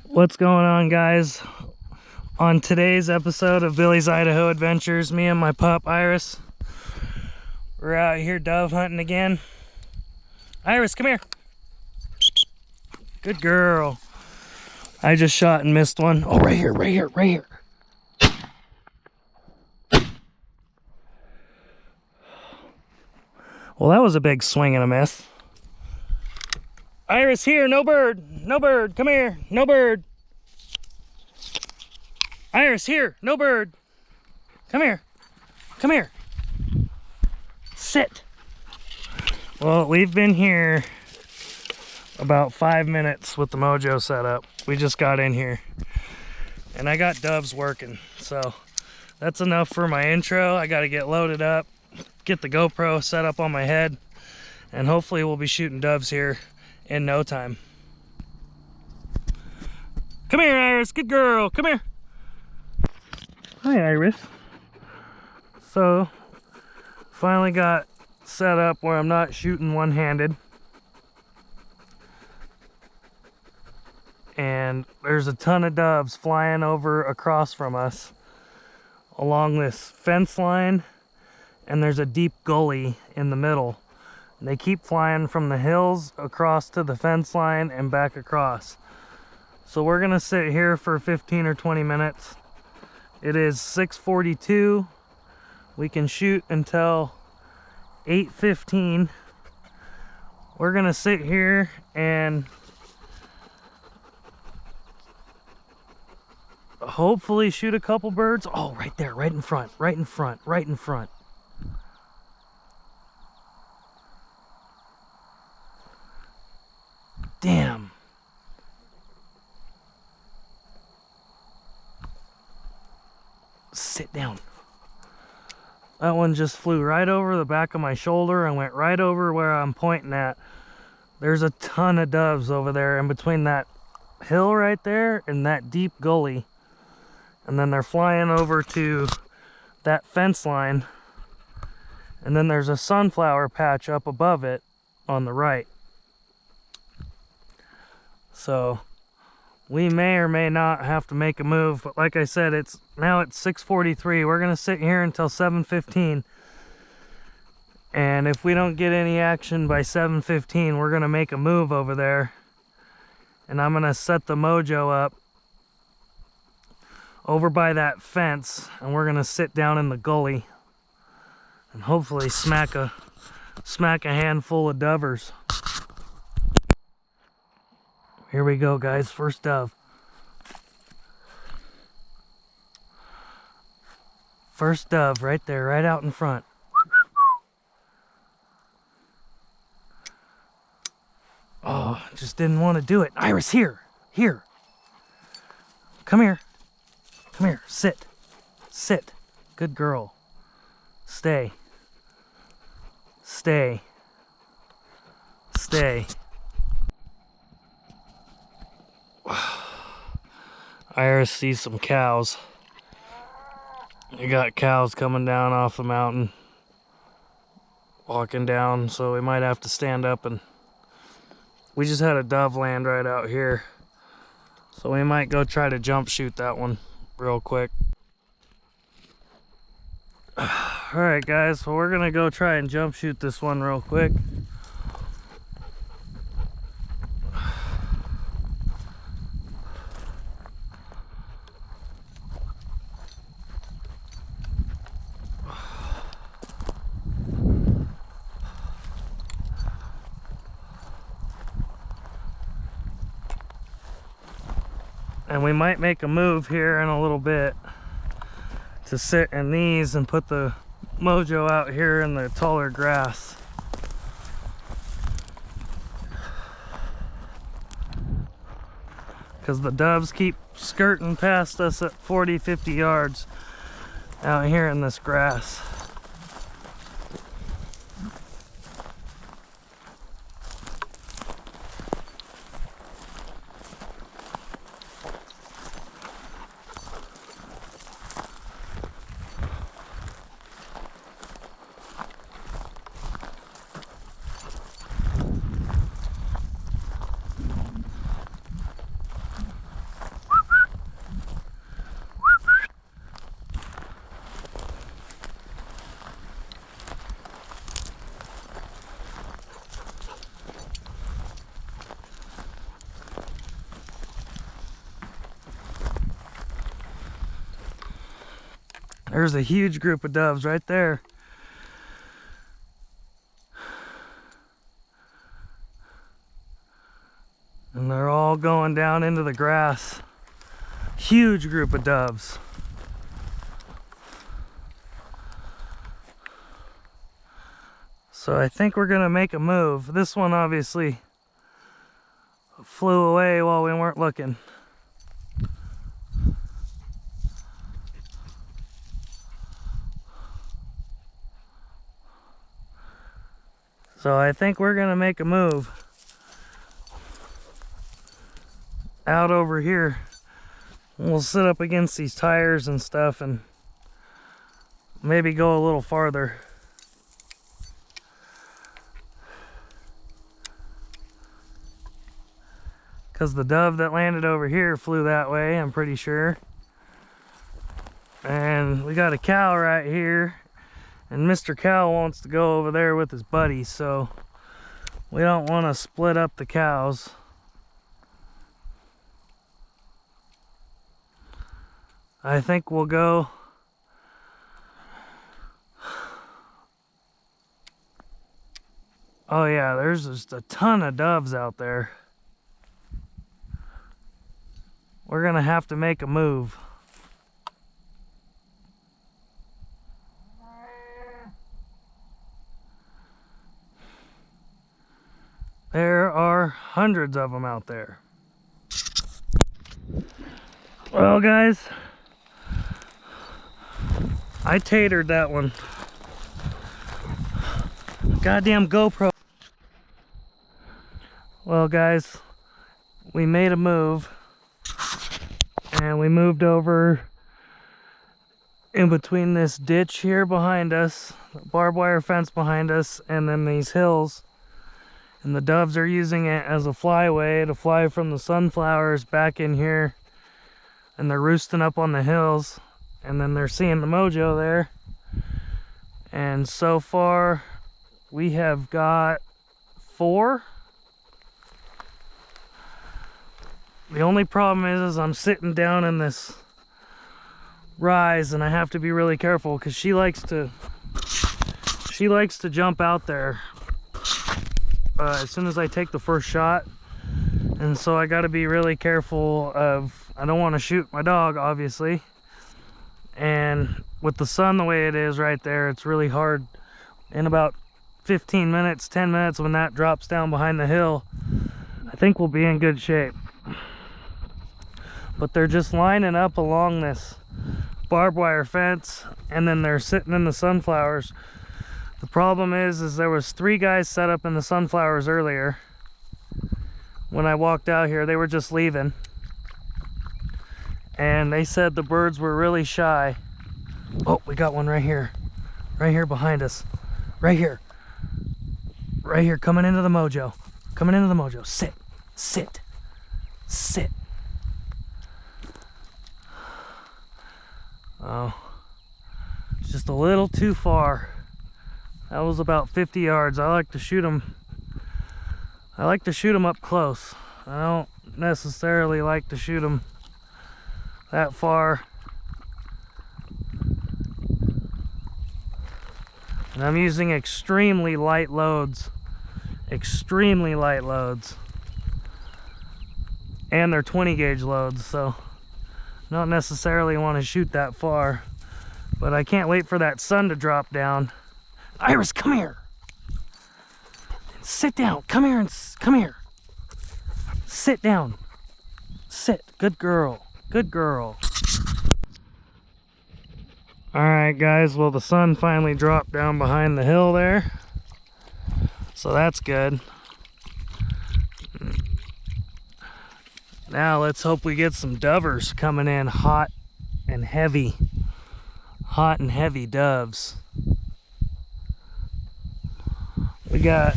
What's going on, guys? On today's episode of Billy's Idaho Adventures, me and my pup Iris, we're out here dove hunting again. Iris, come here. Good girl. I just shot and missed one. Oh, right here, right here, right here. Well, that was a big swing and a miss. Iris, here, no bird, no bird, come here, no bird. Iris, here, no bird. Come here, come here. Sit. Well, we've been here about 5 minutes with the mojo set up. We just got in here and I got doves working, so that's enough for my intro. I got to get loaded up, get the GoPro set up on my head, and hopefully we'll be shooting doves here in no time. Come here, Iris, good girl, come here. Hi, Iris. So finally got set up where I'm not shooting one-handed, and there's a ton of doves flying over across from us along this fence line, and there's a deep gully in the middle. And they keep flying from the hills across to the fence line and back across. So we're gonna sit here for 15 or 20 minutes. It is 6:42. We can shoot until 8:15. We're gonna sit here and hopefully shoot a couple birds. Oh, right there, right in front, right in front, right in front. Damn. Sit down. That one just flew right over the back of my shoulder and went right over where I'm pointing at. There's a ton of doves over there in between that hill right there and that deep gully. And then they're flying over to that fence line. And then there's a sunflower patch up above it on the right. So we may or may not have to make a move, but like I said, it's 6:43. We're gonna sit here until 7:15, and if we don't get any action by 7:15, we're gonna make a move over there, and I'm gonna set the mojo up over by that fence, and we're gonna sit down in the gully and hopefully smack a handful of dovers. Here we go, guys. First dove. First dove right there, right out in front. Oh, just didn't want to do it. Iris, here. Here. Come here. Come here. Sit. Sit. Good girl. Stay. Stay. Stay. Iris sees some cows. You got cows coming down off the mountain, walking down, so we might have to stand up, and we just had a dove land right out here, so we might go try to jump shoot that one real quick. Alright guys, so we're gonna go try and jump shoot this one real quick. And we might make a move here in a little bit to sit in these and put the mojo out here in the taller grass. Because the doves keep skirting past us at 40, 50 yards out here in this grass. There's a huge group of doves right there. And they're all going down into the grass. Huge group of doves. So I think we're gonna make a move. This one obviously flew away while we weren't looking. So I think we're gonna make a move out over here. We'll sit up against these tires and stuff and maybe go a little farther. Because the dove that landed over here flew that way, I'm pretty sure. And we got a cow right here. And Mr. Cow wants to go over there with his buddies, so we don't want to split up the cows. I think we'll go oh yeah, there's just a ton of doves out there. We're gonna have to make a move. There are hundreds of them out there. Well, guys, I tatered that one. Goddamn GoPro. Well, guys, we made a move. And we moved over in between this ditch here behind us, the barbed wire fence behind us, and then these hills. And the doves are using it as a flyway to fly from the sunflowers back in here. And they're roosting up on the hills. And then they're seeing the mojo there. And so far, we have got 4. The only problem is I'm sitting down in this rise and I have to be really careful because she likes to jump out there as soon as I take the first shot. And so I got to be really careful of, I don't want to shoot my dog, obviously. And with the sun the way it is right there, it's really hard. In about 15 minutes, 10 minutes, when that drops down behind the hill, I think we'll be in good shape. But they're just lining up along this barbed wire fence, and then they're sitting in the sunflowers. The problem is there was 3 guys set up in the sunflowers earlier. When I walked out here, they were just leaving. And they said the birds were really shy. Oh, we got one right here. Right here behind us. Right here. Right here, coming into the mojo. Coming into the mojo. Sit. Sit. Sit. Oh, it's just a little too far. That was about 50 yards. I like to shoot them. I like to shoot them up close. I don't necessarily like to shoot them that far. And I'm using extremely light loads. Extremely light loads. And they're 20 gauge loads, so not necessarily want to shoot that far, but I can't wait for that sun to drop down. Iris, come here. Sit down. Come here and come here. Sit down. Sit. Good girl. Good girl. All right, guys. Well, the sun finally dropped down behind the hill there, so that's good. Now let's hope we get some dovers coming in hot and heavy. Hot and heavy doves. We got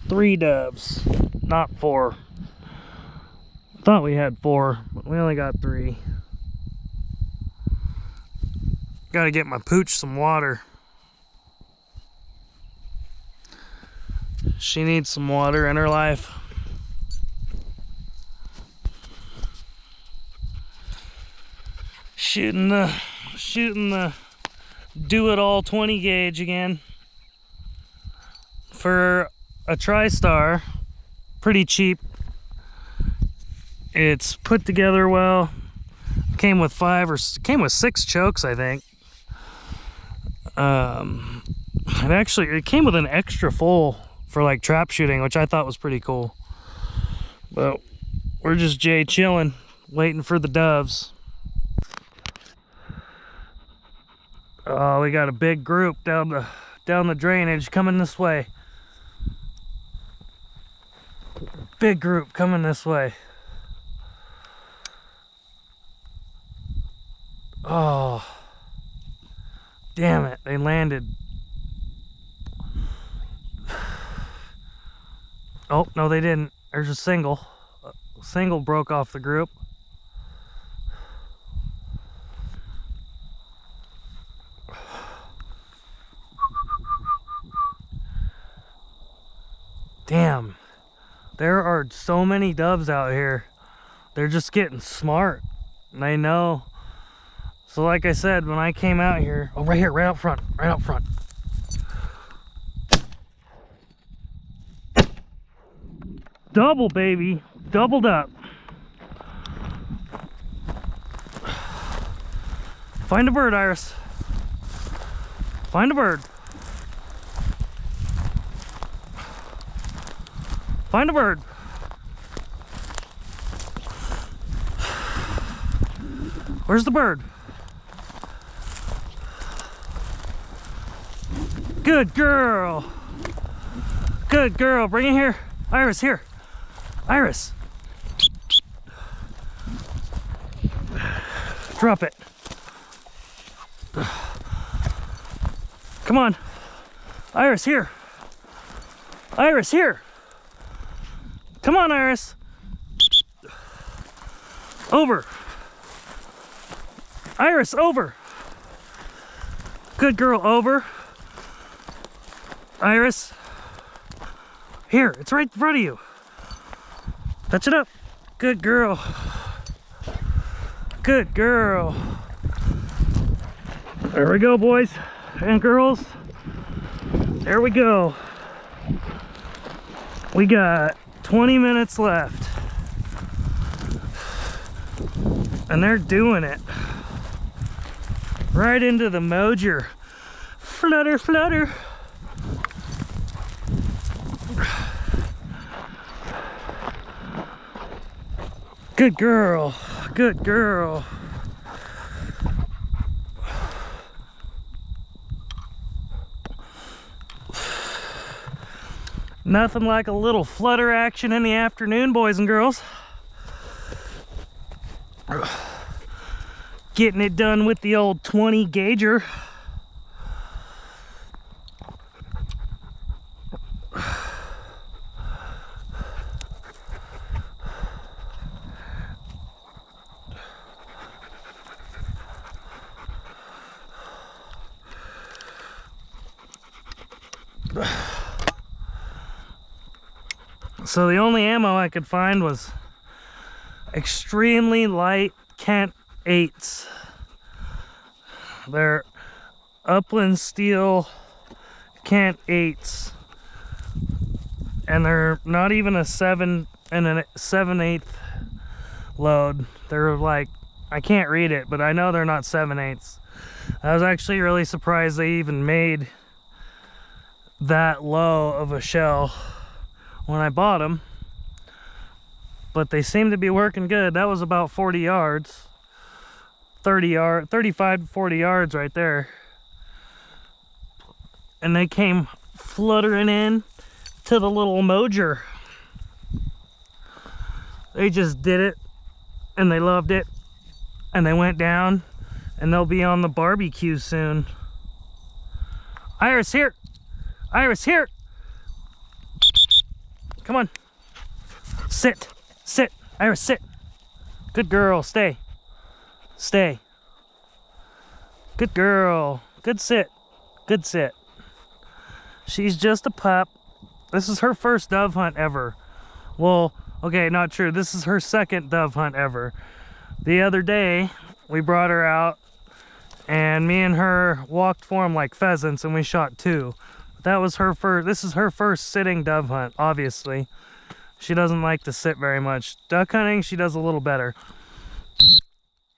3 doves, not 4. I thought we had 4, but we only got 3. Gotta get my pooch some water. She needs some water in her life. Shooting the shooting the do-it-all 20 gauge again for a TriStar. Pretty cheap. It's put together well. Came with 6 chokes, I think. It came with an extra full for like trap shooting, which I thought was pretty cool. But we're just chilling, waiting for the doves. Oh, we got a big group down the drainage coming this way. Big group coming this way. Oh, damn it, they landed. Oh, no, they didn't. There's a single. A single broke off the group. Damn, there are so many doves out here. They're just getting smart, and they know. So like I said, when I came out here, oh, right here, right out front, double, baby, doubled up. Find a bird, Iris. Find a bird. Find a bird. Where's the bird? Good girl. Good girl. Bring it here. Iris, here. Iris. Drop it. Come on. Iris, here. Iris, here. Come on, Iris. Over. Iris, over. Good girl, over. Iris. Here, it's right in front of you. Touch it up. Good girl. Good girl. There we go, boys and girls. There we go. We got 20 minutes left. And they're doing it. Right into the mojer. Flutter, flutter. Good girl. Good girl. Nothing like a little flutter action in the afternoon, boys and girls. Getting it done with the old 20 gauger. So the only ammo I could find was extremely light Kent 8s. They're upland steel Kent 8s. And they're not even a 7 and a 7/8 load. They're like, I can't read it, but I know they're not 7/8. I was actually really surprised they even made that low of a shell when I bought them, but they seem to be working good. That was about 40 yards, 35 to 40 yards right there, and they came fluttering in to the little mojer. They just did it and they loved it, and they went down, and they'll be on the barbecue soon. Iris, here. Iris, here. Come on. Sit. Sit. Iris, sit. Good girl. Stay. Stay. Good girl. Good sit. Good sit. She's just a pup. This is her first dove hunt ever. Well, okay, not true. This is her second dove hunt ever. The other day, we brought her out and me and her walked for them like pheasants, and we shot 2. That was her first. This is her first sitting dove hunt. Obviously, she doesn't like to sit very much. Duck hunting, she does a little better.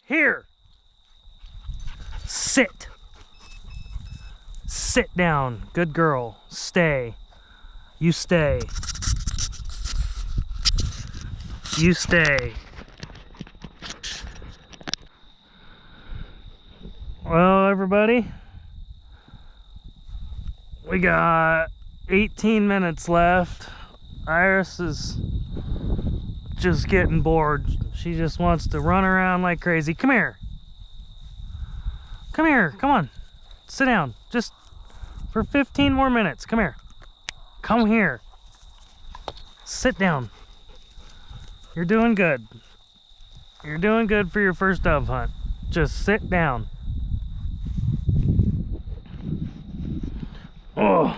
Here, sit. Sit down. Good girl. Stay. You stay. You stay. Well, everybody, we got 18 minutes left. Iris is just getting bored. She just wants to run around like crazy. Come here. Come here. Come on. Sit down. Just for 15 more minutes. Come here. Come here. Sit down. You're doing good. You're doing good for your first dove hunt. Just sit down. Oh,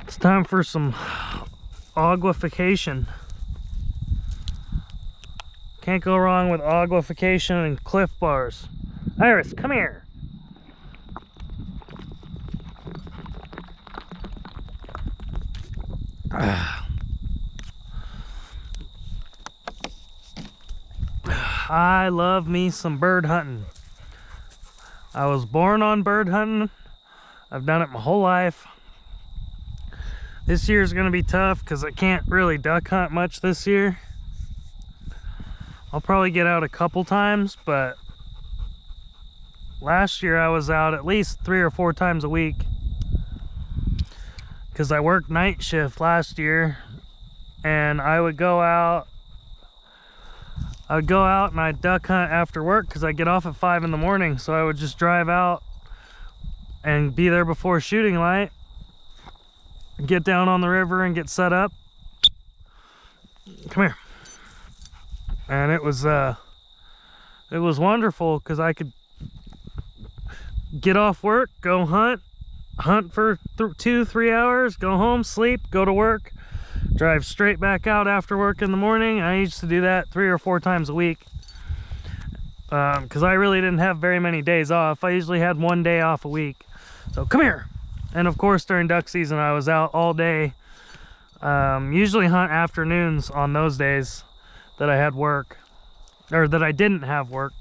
it's time for some aguification. Can't go wrong with aguification and Cliff Bars. Iris, come here. I love me some bird hunting. I was born on bird hunting. I've done it my whole life. This year is going to be tough because I can't really duck hunt much this year. I'll probably get out a couple times, but last year I was out at least 3 or 4 times a week because I worked night shift last year, and I would go out and I'd duck hunt after work because I get off at 5 in the morning. So I would just drive out and be there before shooting light, get down on the river and get set up. Come here. And it was wonderful because I could get off work, go hunt for 2-3 hours, go home, sleep, go to work, drive straight back out after work in the morning. I used to do that 3 or 4 times a week because I really didn't have very many days off. I usually had 1 day off a week. So come here. And of course during duck season I was out all day. Usually hunt afternoons on those days that I had work, or that I didn't have work.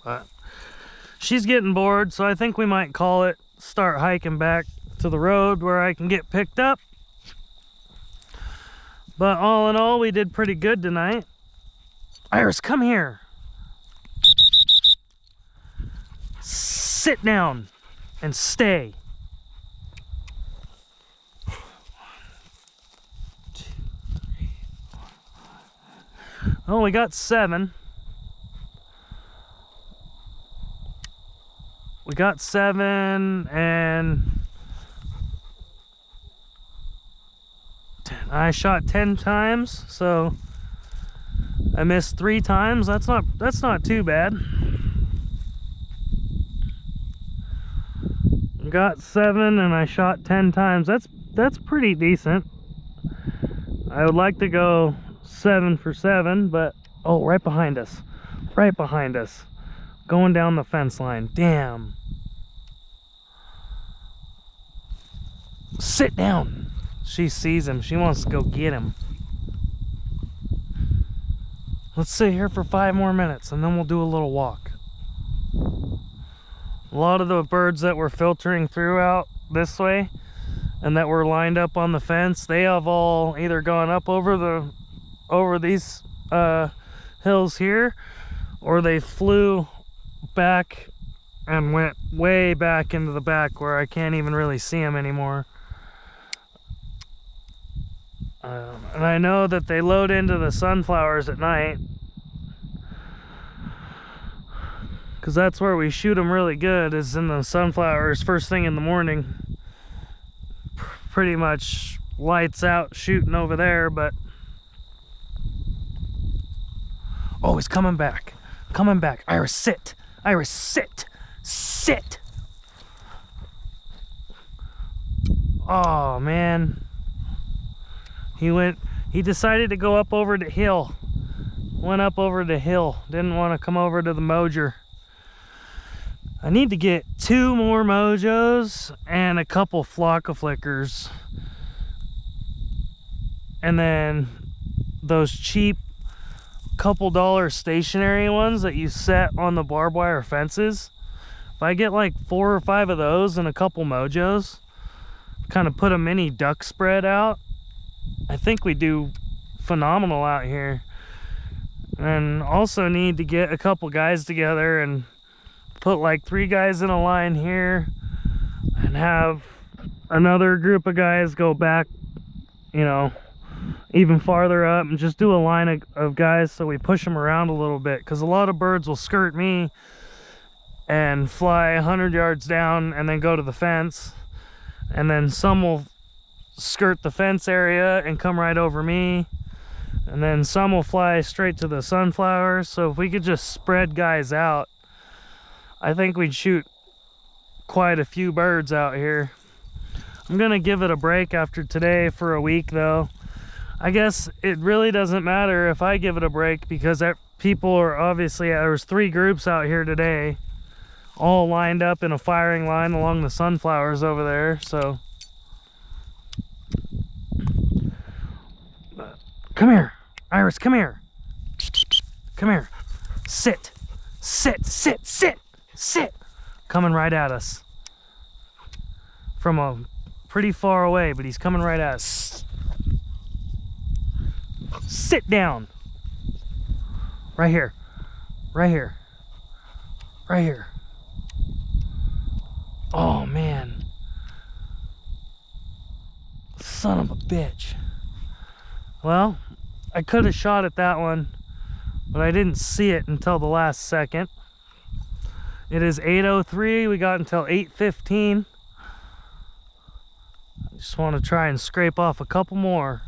But she's getting bored, so I think we might call it, start hiking back to the road where I can get picked up. But all in all, we did pretty good tonight. Iris, come here. Sit down and stay. 1, 2, 3, 4, 5. Oh, we got 7. We got 7 and 10. I shot 10 times, so I missed 3 times. That's not too bad. Got 7 and I shot 10 times. That's pretty decent. I would like to go 7 for 7, but oh, right behind us. Right behind us. Going down the fence line. Damn. Sit down. She sees him. She wants to go get him. Let's sit here for 5 more minutes and then we'll do a little walk. A lot of the birds that were filtering through out this way and that were lined up on the fence, they have all either gone up over these hills here, or they flew back and went way back into the back where I can't even really see them anymore. And I know that they load into the sunflowers at night, because that's where we shoot them really good, is in the sunflowers first thing in the morning. Pretty much lights out shooting over there, but oh, he's coming back. Coming back. Iris, sit. Iris, sit. Sit. Oh, man. He decided to go up over the hill. Went up over the hill. Didn't want to come over to the mojer. I need to get 2 more mojos and a couple flock of flickers. And then those cheap couple dollar stationary ones that you set on the barbed wire fences. If I get like 4 or 5 of those and a couple mojos, kind of put a mini duck spread out, I think we do phenomenal out here. And also need to get a couple guys together and put like 3 guys in a line here and have another group of guys go back, you know, even farther up, and just do a line of guys so we push them around a little bit, because a lot of birds will skirt me and fly 100 yards down and then go to the fence, and then some will skirt the fence area and come right over me, and then some will fly straight to the sunflowers. So if we could just spread guys out, I think we'd shoot quite a few birds out here. I'm gonna give it a break after today for a week though. I guess it really doesn't matter if I give it a break, because people are obviously, there's 3 groups out here today, all lined up in a firing line along the sunflowers over there. So come here, Iris, come here. Come here. Sit. Sit, sit, sit, sit. Coming right at us. From a pretty far away, but he's coming right at us. Sit down. Right here. Right here. Right here. Oh, man. Son of a bitch. Well, I could have shot at that one, but I didn't see it until the last second. It is 8:03. We got until 8:15. I just want to try and scrape off a couple more.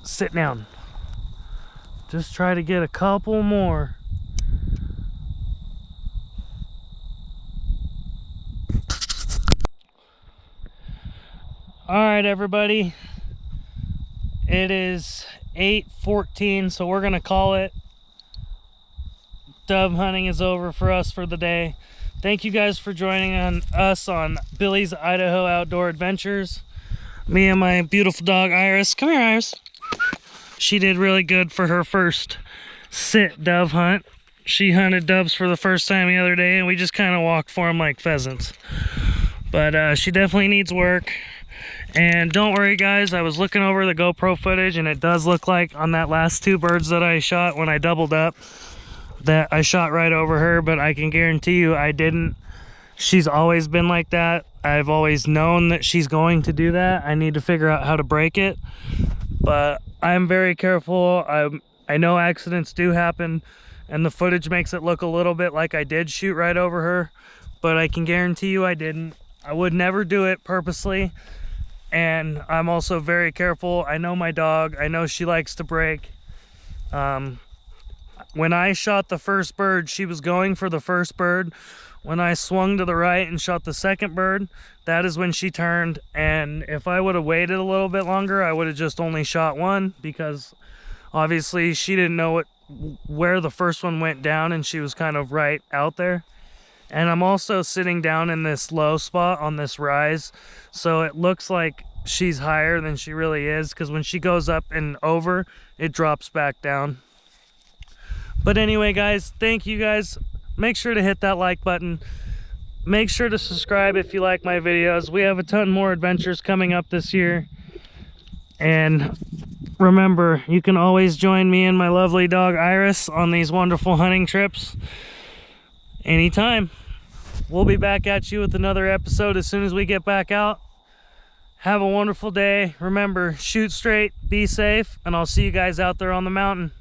Sit down. Just try to get a couple more. All right, everybody. It is 8:14, so we're gonna call it. Dove hunting is over for us for the day. Thank you guys for joining us on Billy's Idaho Outdoor Adventures. Me and my beautiful dog Iris. Come here, Iris. She did really good for her first sit dove hunt. She hunted doves for the first time the other day, and we just kind of walked for them like pheasants. But she definitely needs work. And don't worry, guys, I was looking over the GoPro footage, and it does look like on that last 2 birds that I shot when I doubled up, that I shot right over her, but I can guarantee you I didn't. She's always been like that. I've always known that she's going to do that. I need to figure out how to break it, but I'm very careful. I know accidents do happen, and the footage makes it look a little bit like I did shoot right over her, but I can guarantee you I didn't. I would never do it purposely, and I'm also very careful. I know my dog. I know she likes to break. When I shot the first bird, she was going for the first bird. When I swung to the right and shot the second bird, that is when she turned. And if I would have waited a little bit longer, I would have just only shot one, because obviously she didn't know where the first one went down, and she was kind of right out there. And I'm also sitting down in this low spot on this rise, so it looks like she's higher than she really is, because when she goes up and over, it drops back down. But anyway, guys, thank you guys. Make sure to hit that like button. Make sure to subscribe if you like my videos. We have a ton more adventures coming up this year. And remember, you can always join me and my lovely dog Iris on these wonderful hunting trips anytime. We'll be back at you with another episode as soon as we get back out. Have a wonderful day. Remember, shoot straight, be safe, and I'll see you guys out there on the mountain.